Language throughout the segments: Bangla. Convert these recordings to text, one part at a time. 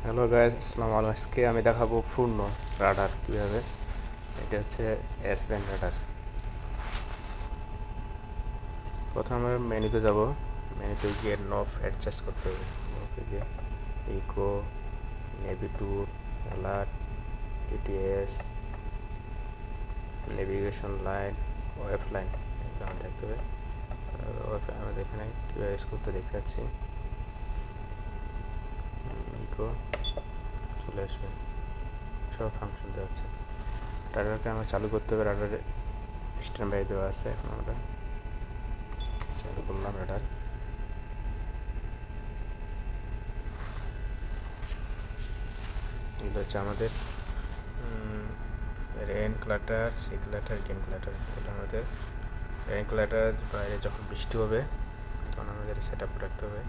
হ্যালো গাইস, আসসালামু আলাইকুম। আজকে আমি দেখাবো পূর্ণ রাডার কীভাবে। এটা হচ্ছে এস ব্যান্ড রাডার। প্রথমে মেনুতে যাব। মেনুতে গিয়ে নব অ্যাডজাস্ট করতে হবে। নবে গিয়ে ইকো, নেভিটুর, alert, TTS, navigation line, wave line, এগুলো আমার দেখতে হবে। আমাদের এখানে কীভাবে ইউজ করতে দেখতে পাচ্ছি। ইকো চলে আসবে, সব ফাংশন দেওয়া হচ্ছে। রাডারকে আমার চালু করতে হবে। রাডারে স্ট্যান্ড বাই দেওয়া আছে। এখন আমরা চালু করলাম রাডার। এগুলো হচ্ছে আমাদের rain clutter, sea clutter, game clutter. এগুলো আমাদের রেন ক্লাটার বাইরে যখন বৃষ্টি হবে তখন আমাদের সেট আপ রাখতে হবে।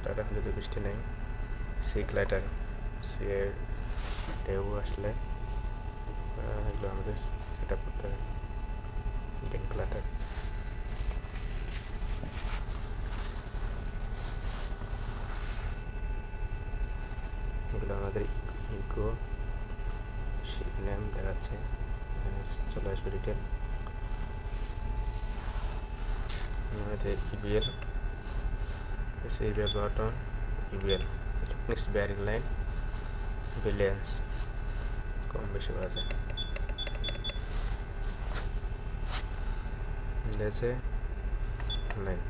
ক্লাটার এখন যদি বৃষ্টি নেই, সি ক্লাটার, সি এর ঢেউ আসলে এগুলো আমাদের সেট আপ করতে হবে। গেম ক্লাটার, এগুলো আমাদের ইকো শিপ নেম দেখাচ্ছে। চলে আসবে ডিটেল। আমাদের EBL, EBL button, EBL next bearing line, billions কম বেশি করা যায়। দিয়েছে লাইন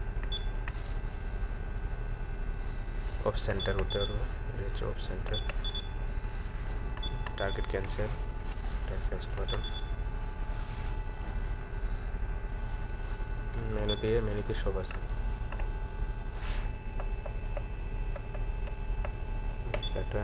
অফ সেন্টার হতে পারবো। হচ্ছে of centre, target cancel, target cancel button. মেনুতে সব আছে। টাটা।